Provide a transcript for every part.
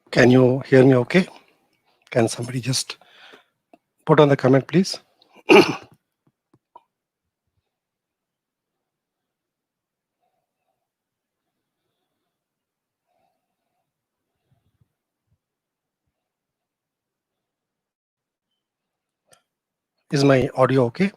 Can you hear me okay? Can somebody just put on the comment, please? Is my audio okay?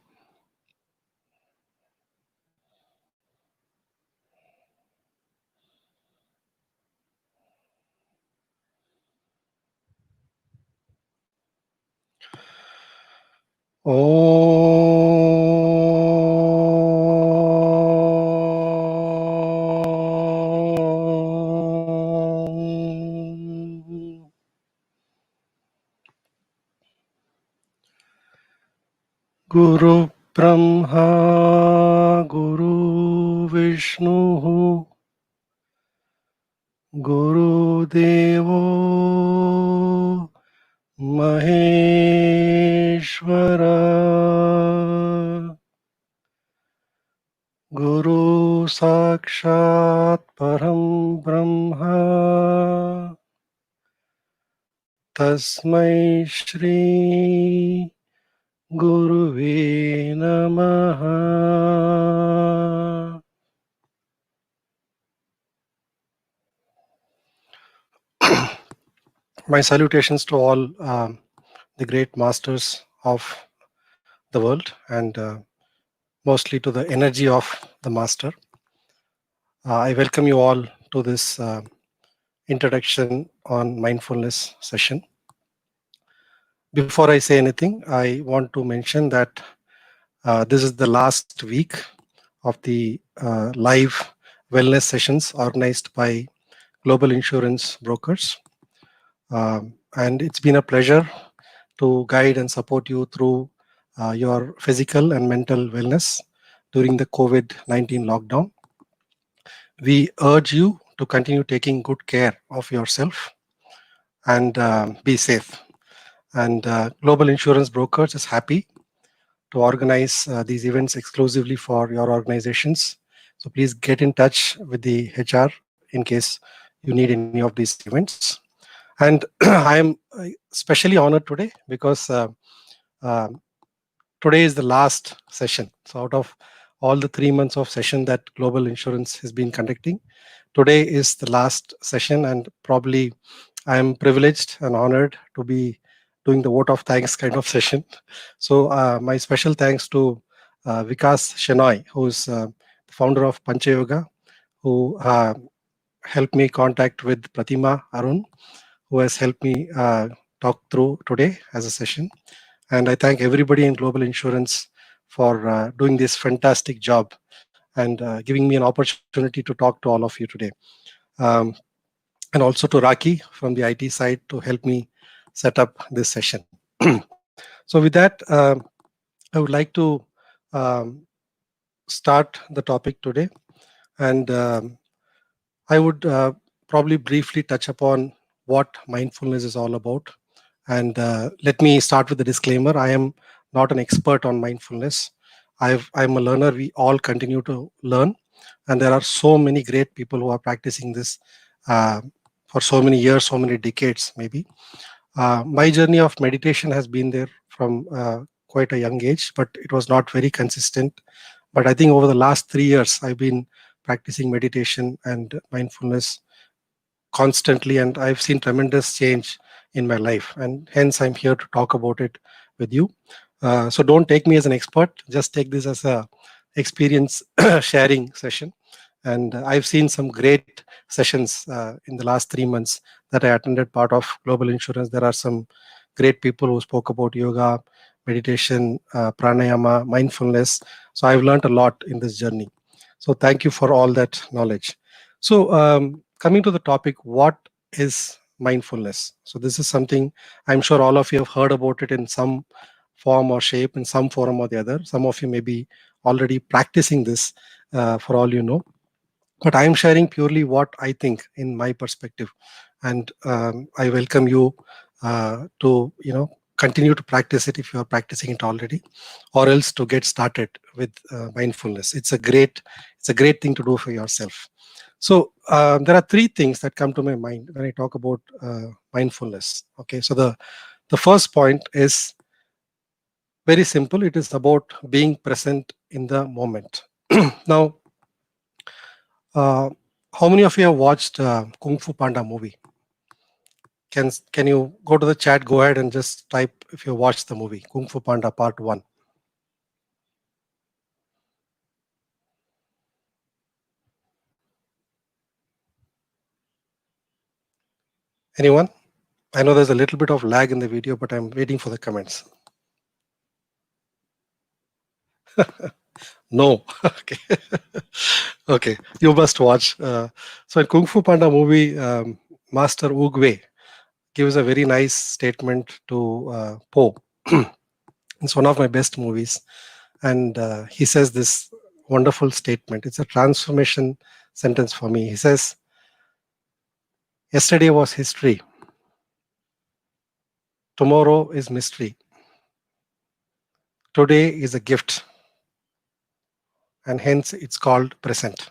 Om. Guru Brahma Guru Vishnu Guru Devo Maheshwara Guru Sakshat Param Brahma Tasmai Shri Guruve Namaha. My salutations to all the great masters of the world and mostly to the energy of the master. I welcome you all to this introduction on mindfulness session. Before I say anything, I want to mention that this is the last week of the live wellness sessions organized by Global Insurance Brokers. And it's been a pleasure to guide and support you through your physical and mental wellness during the COVID-19 lockdown. We urge you to continue taking good care of yourself and be safe. And Global Insurance Brokers is happy to organize these events exclusively for your organizations. So please get in touch with the HR in case you need any of these events. And I am especially honored today because uh, today is the last session. So out of all the 3 months of session that Global Insurance has been conducting, today is the last session, and probably I am privileged and honored to be doing the vote of thanks kind of session. So my special thanks to Vikas Shenoy, who is the founder of Pancha Yoga, who helped me contact with Pratima Arun, who has helped me talk through today as a session. And I thank everybody in Global Insurance for doing this fantastic job and giving me an opportunity to talk to all of you today. Um, and also to Raki from the IT side to help me set up this session. So with that, I would like to um, start the topic today. And I would probably briefly touch upon what mindfulness is all about. And let me start with the disclaimer. I am not an expert on mindfulness. I'm a learner. We all continue to learn. And there are so many great people who are practicing this uh, for so many years, so many decades, maybe. My journey of meditation has been there from quite a young age, but it was not very consistent. But I think over the last 3 years, I've been practicing meditation and mindfulness constantly, and I've seen tremendous change in my life, and hence I'm here to talk about it with you. So don't take me as an expert, just take this as a experience sharing session. And I've seen some great sessions in the last 3 months that I attended part of Global Insurance. There are some great people who spoke about yoga, meditation, pranayama, mindfulness. So I've learned a lot in this journey. So thank you for all that knowledge. So coming to the topic, what is mindfulness? So this is something I'm sure all of you have heard about it in some form or shape, in some forum or the other. Some of you may be already practicing this for all you know, but I'm sharing purely what I think in my perspective. And I welcome you to continue to practice it if you are practicing it already, or else to get started with mindfulness. It's a great thing to do for yourself. So there are three things that come to my mind when I talk about mindfulness. Okay, so the first point is very simple. It is about being present in the moment. Now, uh, how many of you have watched Kung Fu Panda movie? Can you go to the chat? Go ahead and just type if you watched the movie Kung Fu Panda Part One. Anyone? I know there's a little bit of lag in the video, but I'm waiting for the comments. No. Okay. Okay. You must watch. So in Kung Fu Panda movie, Master Oogway gives a very nice statement to Po. It's one of my best movies, and he says this wonderful statement. It's a transformation sentence for me. He says, "Yesterday was history. Tomorrow is mystery. Today is a gift, and hence it's called present."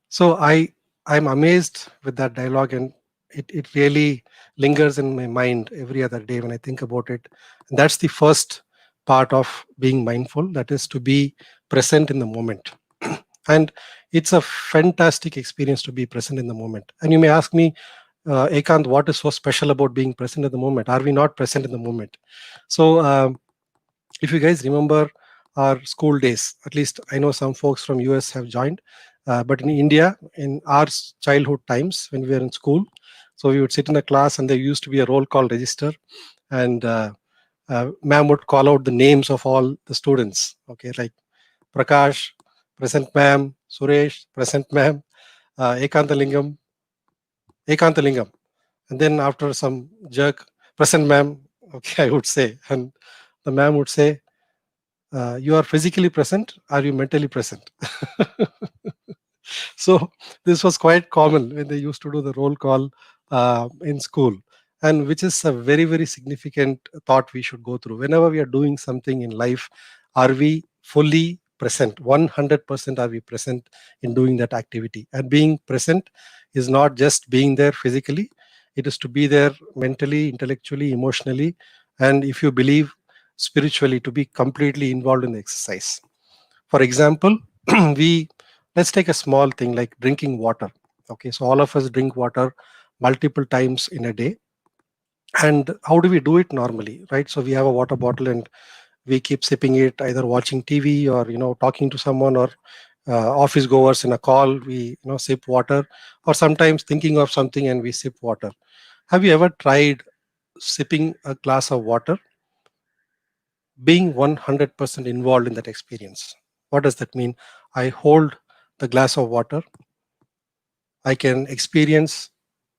So I'm amazed with that dialogue, and it really lingers in my mind every other day when I think about it. And that's the first part of being mindful, that is to be present in the moment. And it's a fantastic experience to be present in the moment. And you may ask me, Ekant, what is so special about being present in the moment? Are we not present in the moment? So if you guys remember our school days, at least I know some folks from US have joined, but in India, in our childhood times when we were in school, so we would sit in a class and there used to be a roll call register, and ma'am would call out the names of all the students. Okay, like Prakash, present ma'am; Suresh, present ma'am; Ekantalingam, Ekantalingam. And then after some jerk, present ma'am, okay, I would say. And the ma'am would say, you are physically present, are you mentally present? So this was quite common when they used to do the roll call in school, and which is a very, very significant thought we should go through. Whenever we are doing something in life, are we fully present? 100% are we present in doing that activity? And being present is not just being there physically, it is to be there mentally, intellectually, emotionally, and if you believe spiritually, to be completely involved in the exercise. For example, we let's take a small thing like drinking water. Okay, so all of us drink water multiple times in a day. And how do we do it normally, right? So we have a water bottle and we keep sipping it, either watching TV or talking to someone, or office goers in a call, we sip water, or sometimes thinking of something and we sip water. Have you ever tried sipping a glass of water, being 100% involved in that experience? What does that mean? I hold the glass of water, I can experience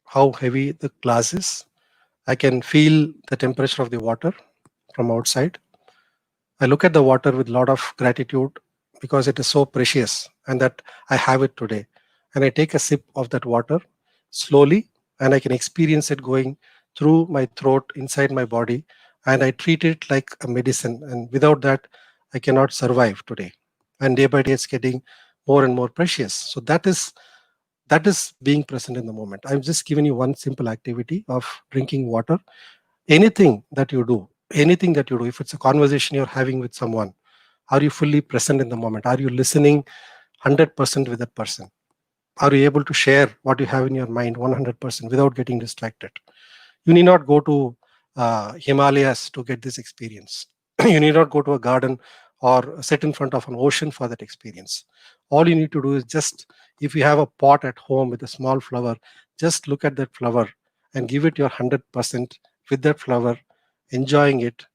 how heavy the glass is, I can feel the temperature of the water from outside. I look at the water with a lot of gratitude because it is so precious and that I have it today. And I take a sip of that water slowly, and I can experience it going through my throat, inside my body, and I treat it like a medicine. And without that, I cannot survive today. And day by day, it's getting more and more precious. So that is being present in the moment. I've just given you one simple activity of drinking water. Anything that you do, if it's a conversation you're having with someone, are you fully present in the moment? Are you listening 100% with that person? Are you able to share what you have in your mind 100% without getting distracted? You need not go to Himalayas to get this experience. You need not go to a garden or sit in front of an ocean for that experience. All you need to do is just, if you have a pot at home with a small flower, just look at that flower and give it your 100% with that flower, enjoying it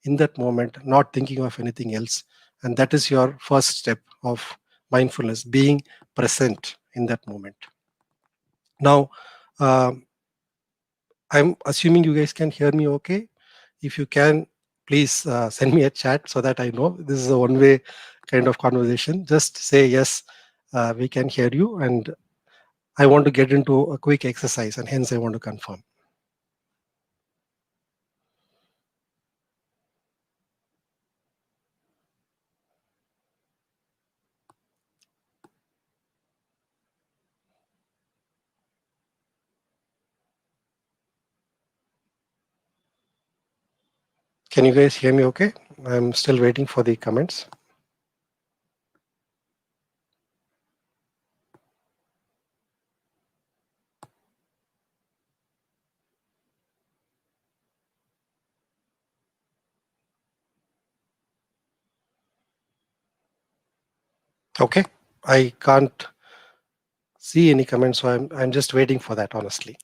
in that moment, not thinking of anything else. And that is your first step of mindfulness, being present in that moment. Now, um, I'm assuming you guys can hear me okay. If you can, please send me a chat so that I know this is a one way kind of conversation. Just say yes, we can hear you. And I want to get into a quick exercise, and hence I want to confirm. Can you guys hear me okay? I'm still waiting for the comments. Okay. I can't see any comments, so I'm just waiting for that, honestly.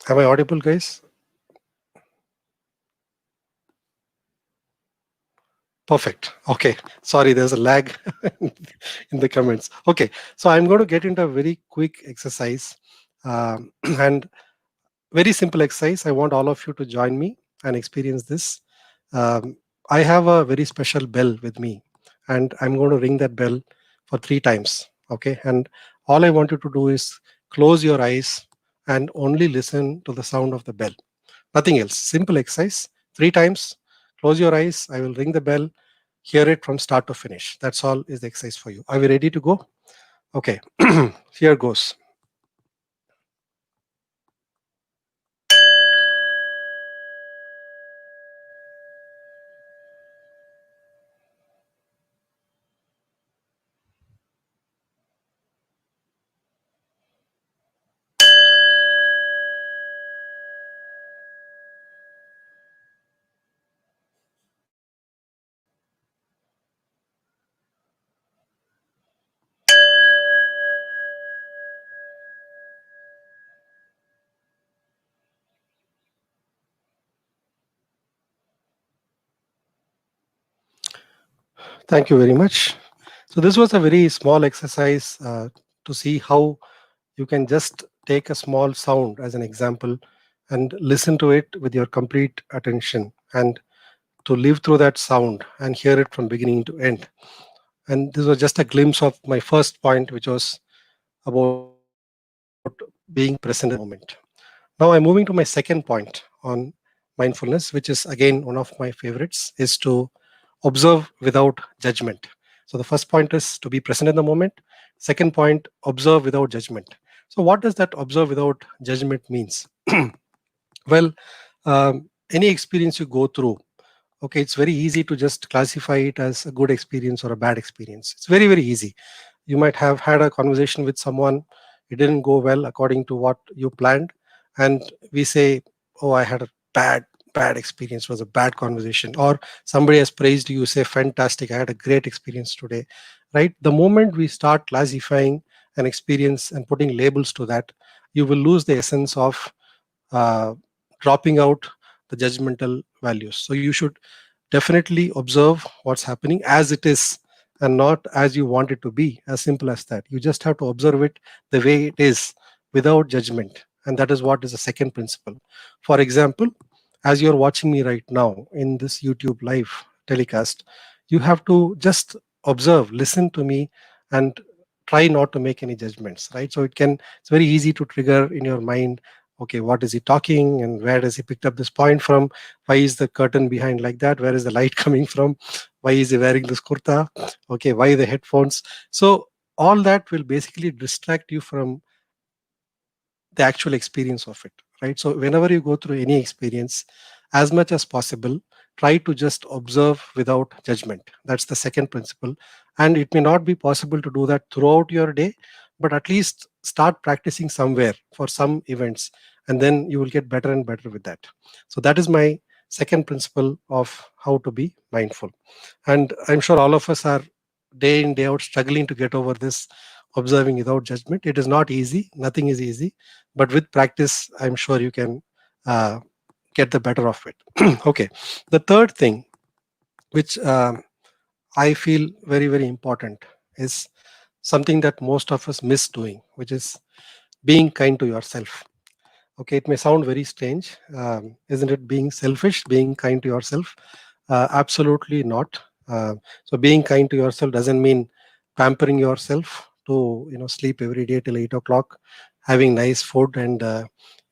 Am I audible, guys? Perfect. Okay. Sorry, there's a lag in the comments. Okay. So I'm going to get into a very quick exercise. And very simple exercise. I want all of you to join me and experience this. Um, I have a very special bell with me, and I'm going to ring that bell for 3 times. Okay. And all I want you to do is close your eyes and only listen to the sound of the bell. Nothing else. Simple exercise. 3 times. Close your eyes. I will ring the bell. Hear it from start to finish. That's all is the exercise for you. Are we ready to go? Okay. Here goes. Thank you very much. So this was a very small exercise to see how you can just take a small sound as an example and listen to it with your complete attention and to live through that sound and hear it from beginning to end. And this was just a glimpse of my first point, which was about being present in the moment. Now I'm moving to my second point on mindfulness, which is again one of my favorites, is to observe without judgment. So the first point is to be present in the moment. Second point, observe without judgment. So what does that observe without judgment means? Well, any experience you go through, okay, it's very easy to just classify it as a good experience or a bad experience. It's very, very easy. You might have had a conversation with someone, it didn't go well according to what you planned, and we say, oh, I had a bad experience, it was a bad conversation. Or somebody has praised you, you say, fantastic, I had a great experience today. Right, the moment we start classifying an experience and putting labels to that, you will lose the essence of uh, dropping out the judgmental values. So you should definitely observe what's happening as it is and not as you want it to be. As simple as that. You just have to observe it the way it is without judgment. And that is what is the second principle. For example, as you're watching me right now in this YouTube live telecast, you have to just observe, listen to me, and try not to make any judgments, right? So it's very easy to trigger in your mind, okay, what is he talking and where does he picked up this point from? Why is the curtain behind like that? Where is the light coming from? Why is he wearing this kurta? Okay, why the headphones? So all that will basically distract you from the actual experience of it, right? So whenever you go through any experience, as much as possible, try to just observe without judgment. That's the second principle. And it may not be possible to do that throughout your day, but at least start practicing somewhere for some events, and then you will get better and better with that. So that is my second principle of how to be mindful. And I'm sure all of us are day in day out struggling to get over this observing without judgment. It is not easy, nothing is easy, but with practice I'm sure you can uh, get the better of it. Okay, the third thing which I feel very, very important is something that most of us miss doing, which is being kind to yourself. Okay, it may sound very strange. Isn't it being selfish, being kind to yourself? Absolutely not. So being kind to yourself doesn't mean pampering yourself to sleep every day till 8 o'clock, having nice food and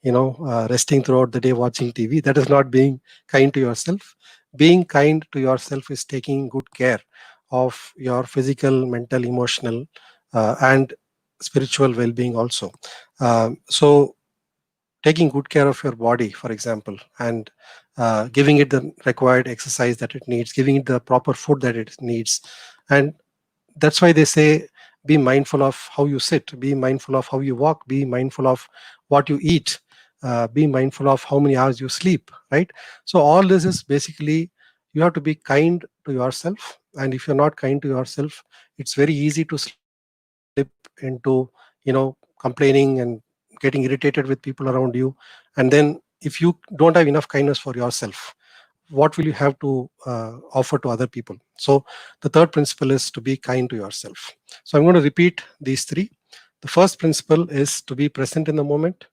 resting throughout the day watching TV. That is not being kind to yourself. Being kind to yourself is taking good care of your physical, mental, emotional, and spiritual well-being also. So taking good care of your body, for example, and giving it the required exercise that it needs, giving it the proper food that it needs. And that's why they say be mindful of how you sit, be mindful of how you walk, be mindful of what you eat, be mindful of how many hours you sleep, right? So all this is basically, you have to be kind to yourself. And if you're not kind to yourself, it's very easy to slip into complaining and getting irritated with people around you. And then if you don't have enough kindness for yourself, what will you have to offer to other people? So the third principle is to be kind to yourself. So I'm going to repeat these three. The first principle is to be present in the moment.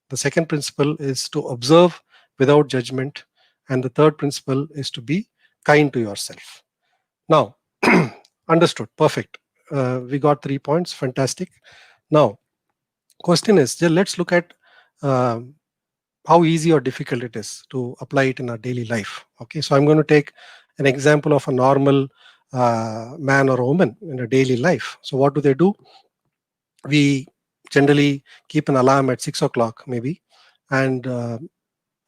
The second principle is to observe without judgment. And the third principle is to be kind to yourself. Now, understood. Perfect. We got 3 points. Fantastic. Now, question is, let's look at um, how easy or difficult it is to apply it in our daily life. Okay, so I'm going to take an example of a normal man or woman in a daily life. So what do they do? We generally keep an alarm at 6 o'clock maybe, and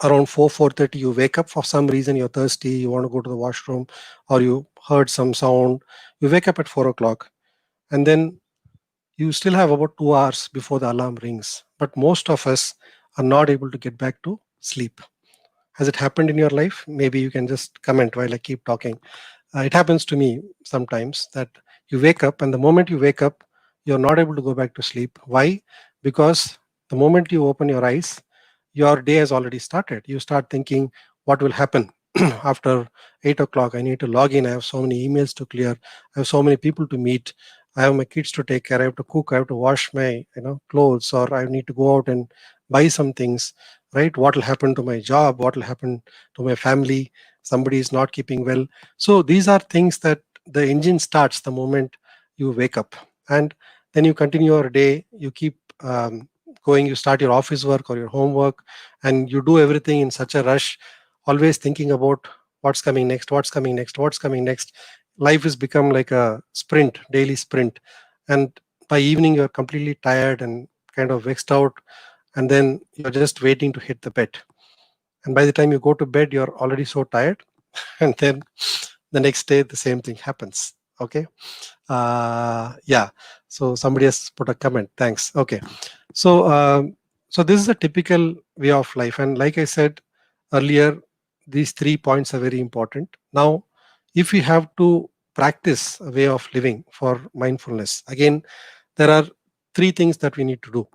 around 4:30 you wake up. For some reason you're thirsty, you want to go to the washroom, or you heard some sound. You wake up at 4 o'clock, and then you still have about 2 hours before the alarm rings. But most of us are not able to get back to sleep. Has it happened in your life? Maybe you can just comment while I keep talking. It happens to me sometimes that you wake up, and the moment you wake up, you're not able to go back to sleep. Why? Because the moment you open your eyes, your day has already started. You start thinking, what will happen after 8 o'clock? I need to log in. I have so many emails to clear. I have so many people to meet. I have my kids to take care. I have to cook. I have to wash my clothes, or I need to go out and buy some things. Right? What will happen to my job? What will happen to my family? Somebody is not keeping well. So these are things that the engine starts the moment you wake up, and then you continue your day. You keep going. You start your office work or your homework, and you do everything in such a rush, always thinking about what's coming next, what's coming next, what's coming next. Life has become like a sprint, daily sprint, and by evening you're completely tired and kind of vexed out, and then you're just waiting to hit the bed. And by the time you go to bed, you're already so tired, and then the next day the same thing happens. Okay. Yeah, so somebody has put a comment. Thanks. Okay. So this is a typical way of life, and like I said earlier, these 3 points are very important. Now, if we have to practice a way of living for mindfulness, again, there are three things that we need to do.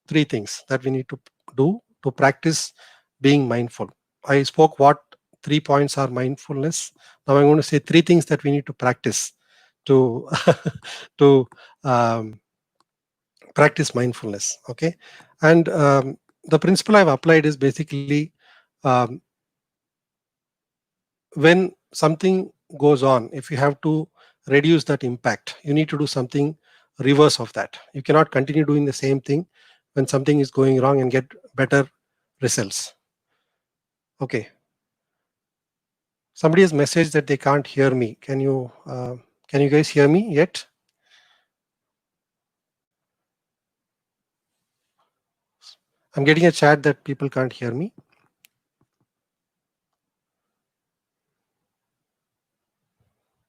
Three things that we need to do to practice being mindful. I spoke what 3 points are mindfulness. Now I'm going to say three things that we need to practice to to um, practice mindfulness. Okay, and the principle I've applied is basically, um, when something goes on, if you have to reduce that impact, you need to do something reverse of that. You cannot continue doing the same thing when something is going wrong and get better results. Okay, somebody has messaged that they can't hear me. Can you guys hear me yet? I'm getting a chat that people can't hear me.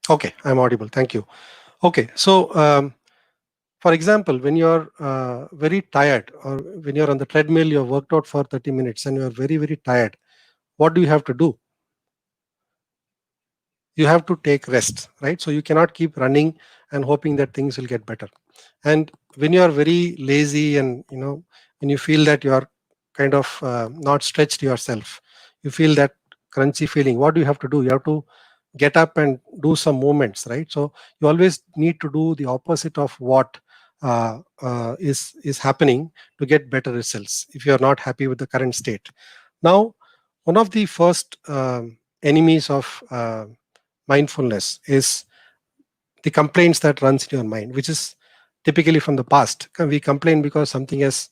Okay, I'm audible. Thank you. Okay, so for example, when you're very tired, or when you're on the treadmill, you've worked out for 30 minutes and you're very, very tired, what do you have to do? You have to take rest, right? So you cannot keep running and hoping that things will get better. And when you are very lazy, and when you feel that you are kind of not stretched yourself, you feel that crunchy feeling, what do you have to do? You have to get up and do some movements, right? So you always need to do the opposite of what is happening to get better results if you are not happy with the current state. Now, one of the first enemies of mindfulness is the complaints that runs in your mind, which is typically from the past. We complain because something has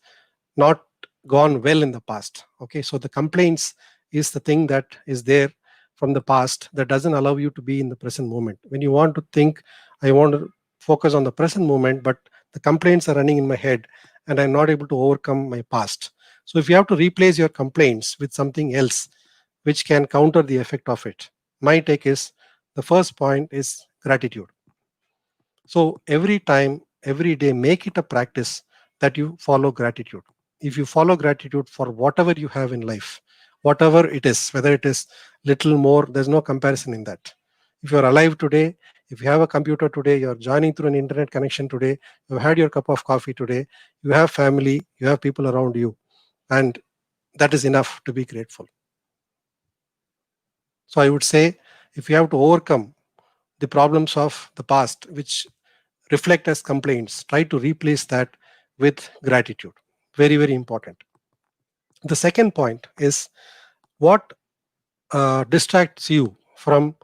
not gone well in the past. Okay, so the complaints is the thing that is there from the past that doesn't allow you to be in the present moment. When you want to think, I want to focus on the present moment, but the complaints are running in my head and I'm not able to overcome my past. So if you have to replace your complaints with something else which can counter the effect of it, my take is the first point is gratitude. So every time, every day, make it a practice that you follow gratitude. If you follow gratitude for whatever you have in life, whatever it is, whether it is little more, there's no comparison in that. If you're alive today, if you have a computer today, you're joining through an internet connection today, you've had your cup of coffee today, you have family, you have people around you, and that is enough to be grateful. So I would say if you have to overcome the problems of the past, which reflect as complaints, try to replace that with gratitude. Very, very important. The second point is what distracts you from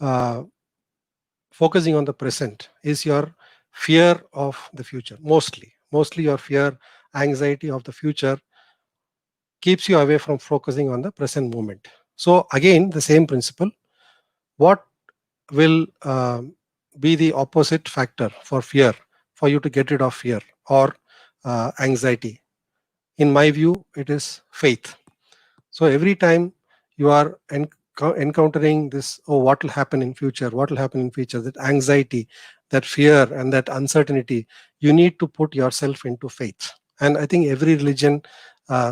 uh, focusing on the present is your fear of the future. Mostly your fear, anxiety of the future keeps you away from focusing on the present moment. So again, the same principle. What will be the opposite factor for fear, for you to get rid of fear or anxiety? In my view, it is faith. So every time you are encountering this, oh, what will happen in future, what will happen in future, that anxiety, that fear and that uncertainty, you need to put yourself into faith. And I think every religion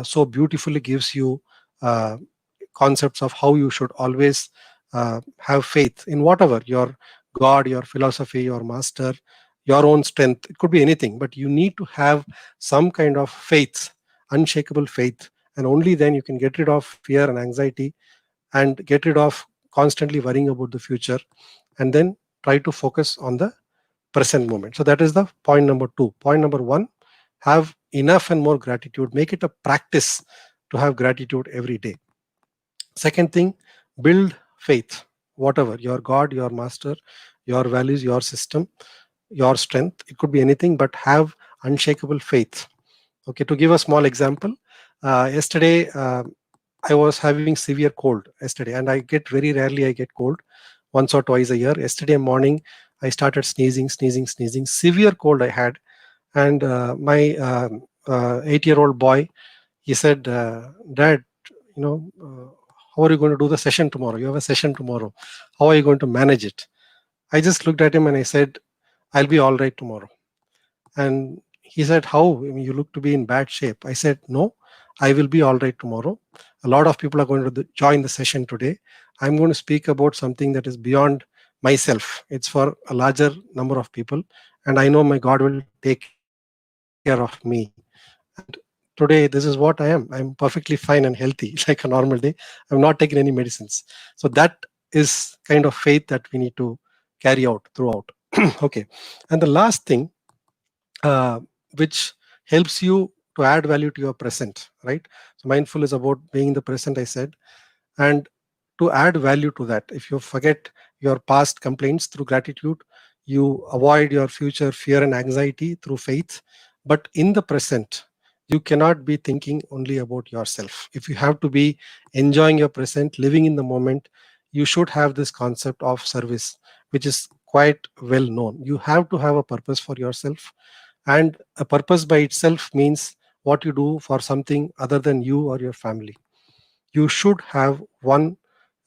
so beautifully gives you uh, concepts of how you should always have faith in whatever your god, your philosophy, your master, your own strength. It could be anything, but you need to have some kind of faith, unshakable faith, and only then you can get rid of fear and anxiety and get rid of constantly worrying about the future, and then try to focus on the present moment. So that is the point number two. Point number one, have enough and more gratitude. Make it a practice to have gratitude every day. Second thing, build faith. Whatever your God, your master, your values, your system, your strength, it could be anything, but have unshakable faith. Okay, to give a small example, yesterday I was having severe cold yesterday, and I get very rarely I get cold, once or twice a year. Yesterday morning, I started sneezing, severe cold I had, and my 8-year-old boy, he said, "Dad, how are you going to do the session tomorrow? You have a session tomorrow. How are you going to manage it?" I just looked at him and I said, "I'll be all right tomorrow." And he said, "How? I mean, you look to be in bad shape." I said, "No, I will be all right tomorrow. A lot of people are going to join the session today. I'm going to speak about something that is beyond myself. It's for a larger number of people. And I know my God will take care of me. And today, this is what I am. I'm perfectly fine and healthy, like a normal day. I'm not taking any medicines." So that is kind of faith that we need to carry out throughout. Okay. And the last thing, uh, which helps you to add value to your present, right? So mindful is about being in the present, I said. And to add value to that, if you forget your past complaints through gratitude, you avoid your future fear and anxiety through faith. But in the present, you cannot be thinking only about yourself. If you have to be enjoying your present, living in the moment, you should have this concept of service, which is quite well known. You have to have a purpose for yourself, and a purpose by itself means what you do for something other than you or your family. You should have one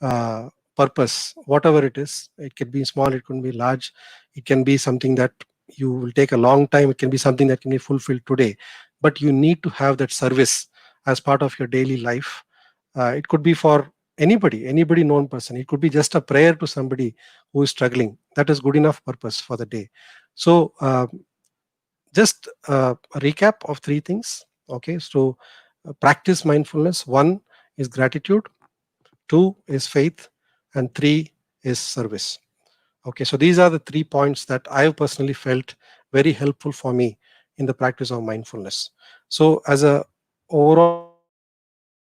uh, purpose, whatever it is. It can be small, it can be large, it can be something that you will take a long time, it can be something that can be fulfilled today. But you need to have that service as part of your daily life. It could be for anybody known person. It could be just a prayer to somebody who is struggling. That is good enough purpose for the day. So just a recap of three things. Okay, so practice mindfulness. One is gratitude, two is faith, and three is service. Okay, so these are the 3 points that I've personally felt very helpful for me in the practice of mindfulness. So as a overall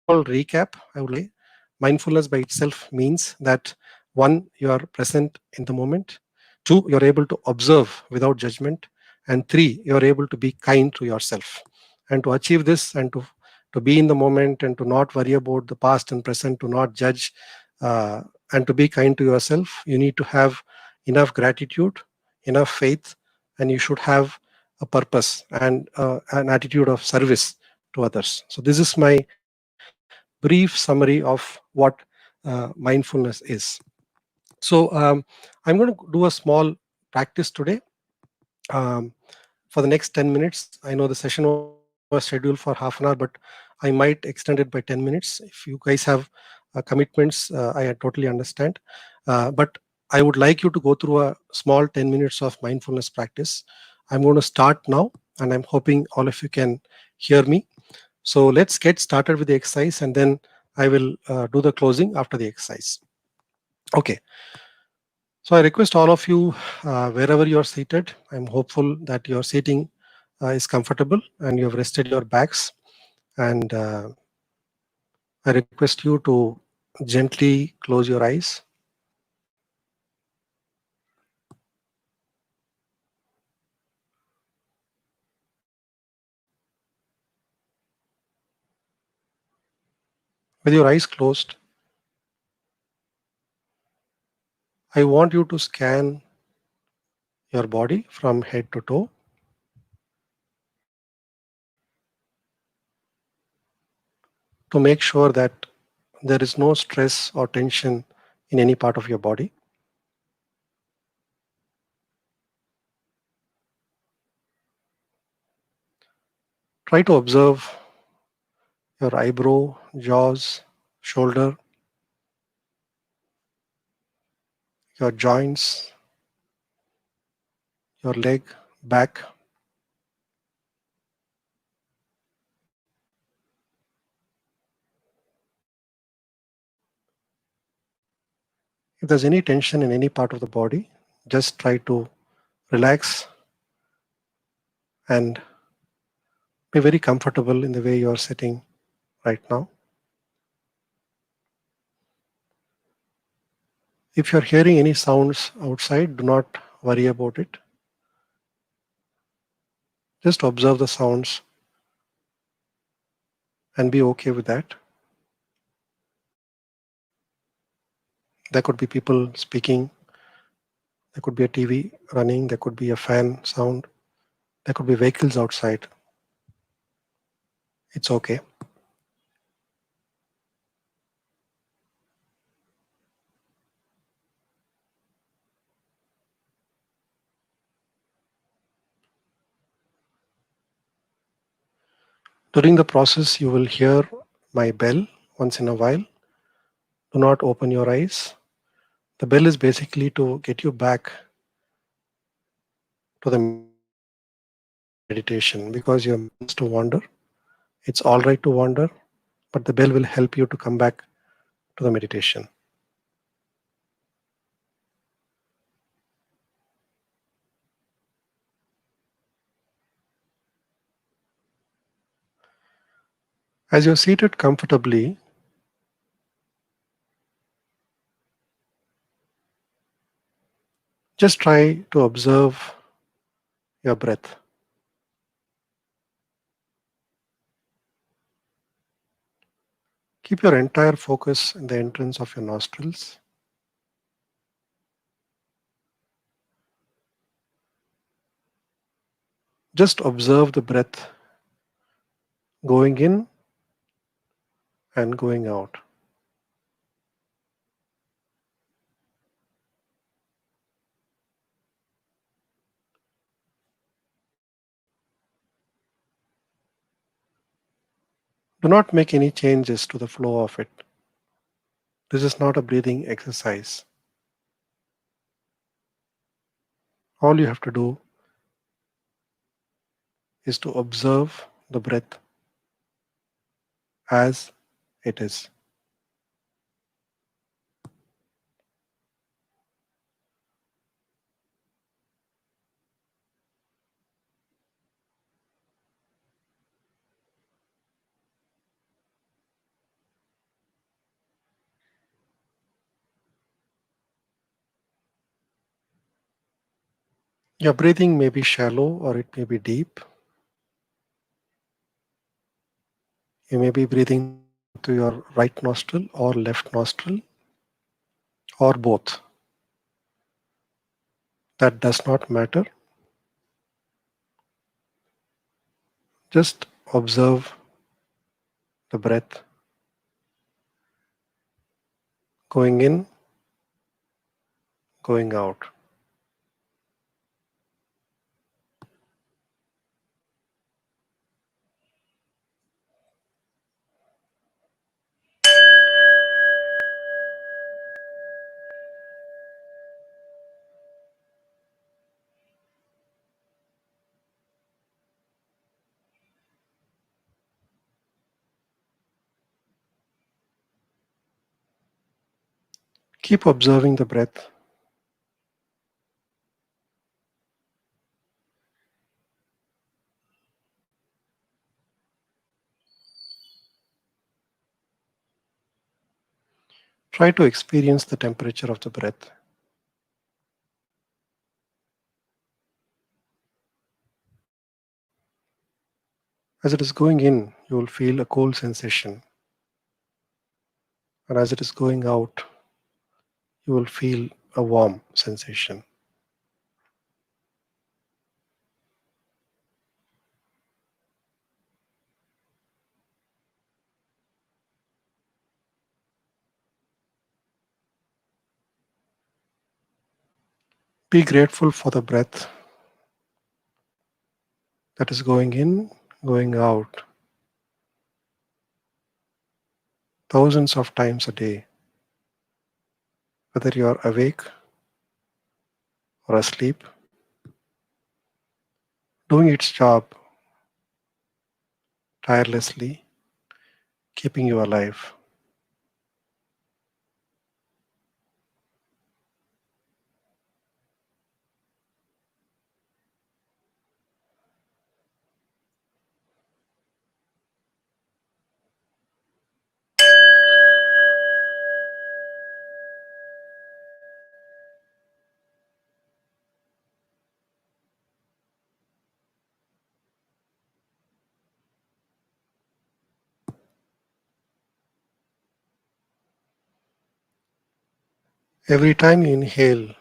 recap, I would like to say mindfulness by itself means that one, you are present in the moment, two, you're able to observe without judgment, and three, you're able to be kind to yourself. And to achieve this and to to be in the moment and to not worry about the past and present, to not judge, uh, and to be kind to yourself. You need to have enough gratitude, enough faith, and you should have a purpose and an attitude of service to others. So, this is my brief summary of what mindfulness is. So, I'm going to do a small practice today. Um, for the next 10 minutes. I know the session was scheduled for half an hour, but I might extend it by 10 minutes. If you guys have commitments, I totally understand. But I would like you to go through a small 10 minutes of mindfulness practice. I'm going to start now, and I'm hoping all of you can hear me. So let's get started with the exercise, and then I will do the closing after the exercise. Okay. So I request all of you, wherever you are seated, I'm hopeful that your seating is comfortable and you have rested your backs. And I request you to gently close your eyes. With your eyes closed, I want you to scan your body from head to toe to make sure that there is no stress or tension in any part of your body. Try to observe your eyebrow, jaws, shoulder, your joints, your leg, back. If there's any tension in any part of the body, just try to relax and be very comfortable in the way you are sitting right now. If you're hearing any sounds outside, do not worry about it. Just observe the sounds and be okay with that. There could be people speaking, there could be a TV running, there could be a fan sound, there could be vehicles outside. It's okay. During the process, you will hear my bell once in a while. Do not open your eyes. The bell is basically to get you back to the meditation because your mind tends to wander. It's all right to wander, but the bell will help you to come back to the meditation. As you're seated comfortably, just try to observe your breath. Keep your entire focus in the entrance of your nostrils. Just observe the breath going in and going out. Do not make any changes to the flow of it. This is not a breathing exercise. All you have to do is to observe the breath as it is. Your breathing may be shallow or it may be deep. You may be breathing through your right nostril or left nostril or both. That does not matter. Just observe the breath going in, going out. Keep observing the breath. Try to experience the temperature of the breath. As it is going in, you will feel a cold sensation, and as it is going out, you will feel a warm sensation. Be grateful for the breath that is going in, going out thousands of times a day, whether you are awake or asleep, doing its job tirelessly, keeping you alive. Every time you inhale,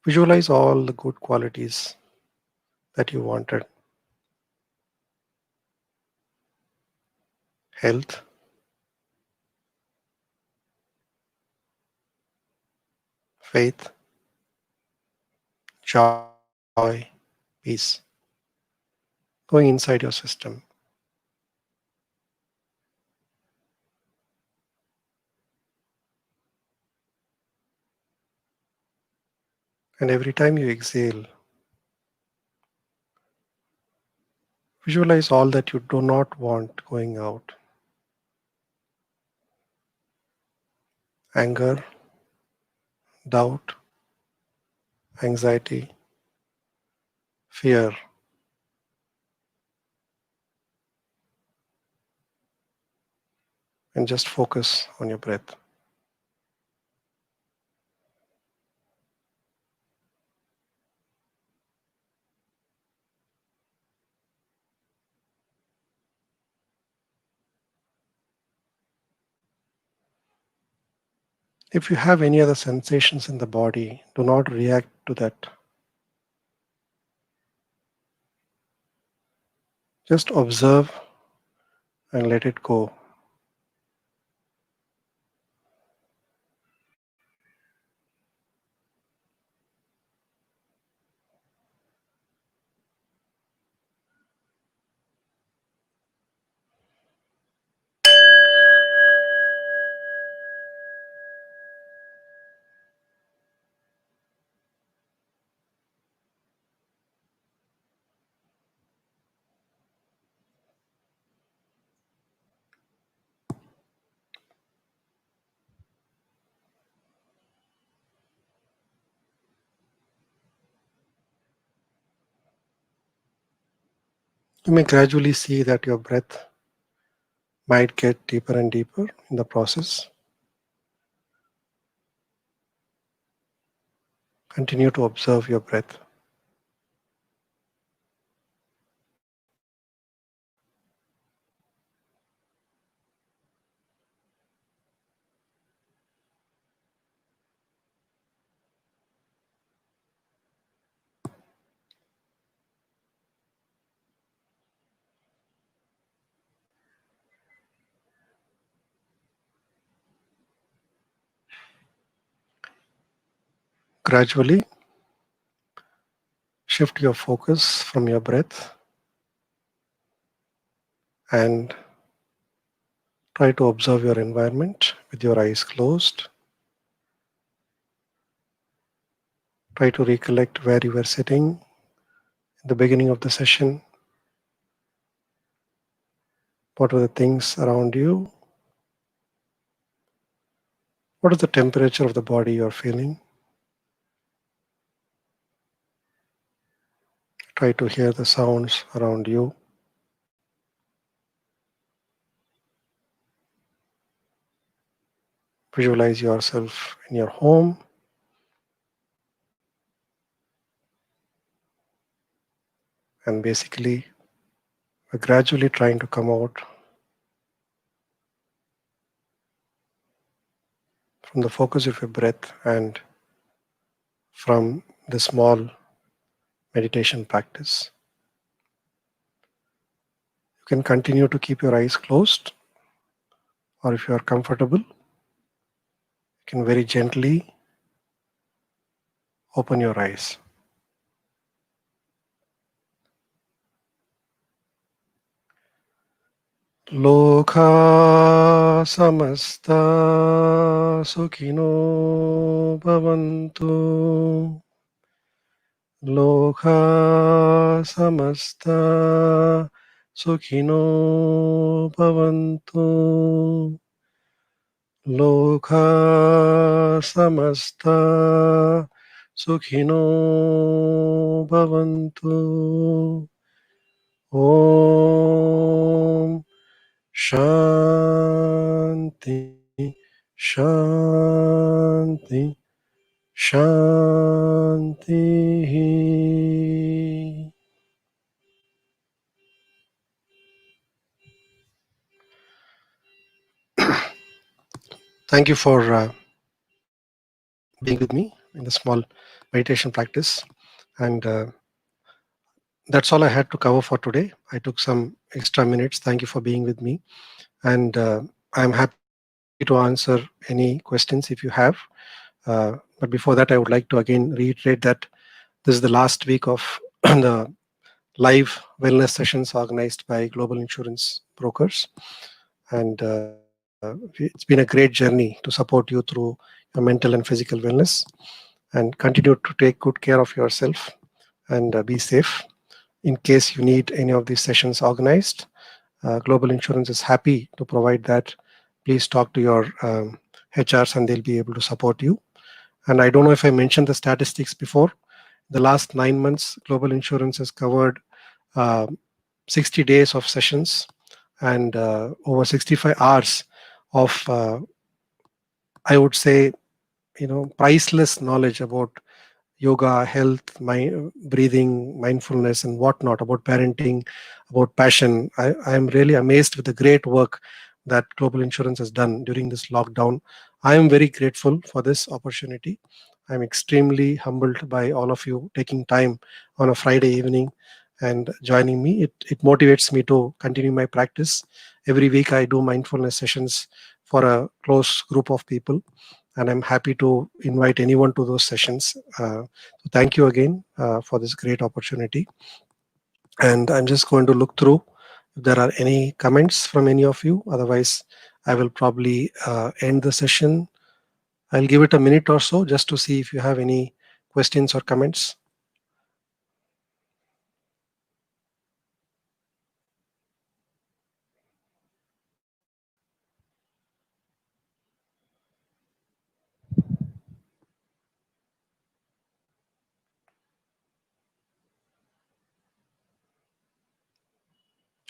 visualize all the good qualities that you wanted: health, faith, joy, peace, going inside your system. And every time you exhale, visualize all that you do not want going out: anger, doubt, anxiety, fear, and just focus on your breath. If you have any other sensations in the body, do not react to that. Just observe and let it go. You may gradually see that your breath might get deeper and deeper in the process. Continue to observe your breath. Gradually shift your focus from your breath and try to observe your environment with your eyes closed. Try to recollect where you were sitting in the beginning of the session. What were the things around you? What is the temperature of the body you're feeling? Try to hear the sounds around you. Visualize yourself in your home and basically we're gradually trying to come out from the focus of your breath and from the small meditation practice. You can continue to keep your eyes closed, or if you are comfortable, you can very gently open your eyes. Lokha samasta sukhino bhavantu. Lokha samasta sukhino bhavantu. Lokha samasta sukhino bhavantu. Om Shanti Shanti Shanti. Thank you for being with me in the small meditation practice. And that's all I had to cover for today. I took some extra minutes. Thank you for being with me. And I'm happy to answer any questions if you have. But before that, I would like to again reiterate that this is the last week of the live wellness sessions organized by Global Insurance Brokers. And it's been a great journey to support you through your mental and physical wellness. And continue to take good care of yourself and be safe. In case you need any of these sessions organized, Global Insurance is happy to provide that. Please talk to your HRs and they'll be able to support you. And I don't know if I mentioned the statistics before. The last 9 months, Global Insurance has covered uh, 60 days of sessions and over 65 hours of, I would say, priceless knowledge about yoga, health, breathing, mindfulness, and whatnot, about parenting, about passion. I am really amazed with the great work that Global Insurance has done during this lockdown. I am very grateful for this opportunity. I'm extremely humbled by all of you taking time on a Friday evening and joining me. It motivates me to continue my practice. Every week, I do mindfulness sessions for a close group of people, and I'm happy to invite anyone to those sessions. So thank you again for this great opportunity. And I'm just going to look through if there are any comments from any of you. Otherwise, I will probably end the session. I'll give it a minute or so just to see if you have any questions or comments.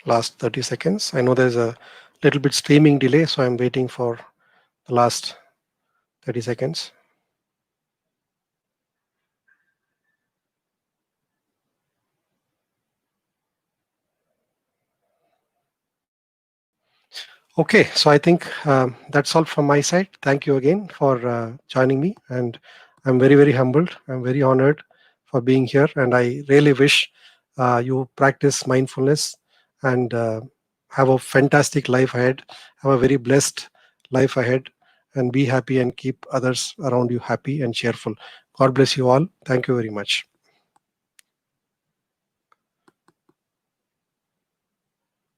Last 30 seconds. I know there's a little bit streaming delay, so I'm waiting for the last 30 seconds. Okay, so I think that's all from my side. Thank you again for joining me, and I'm very, very humbled. I'm very honored for being here, and I really wish you practice mindfulness and have a fantastic life ahead. Have a very blessed life ahead, and be happy and keep others around you happy and cheerful. God bless you all. Thank you very much.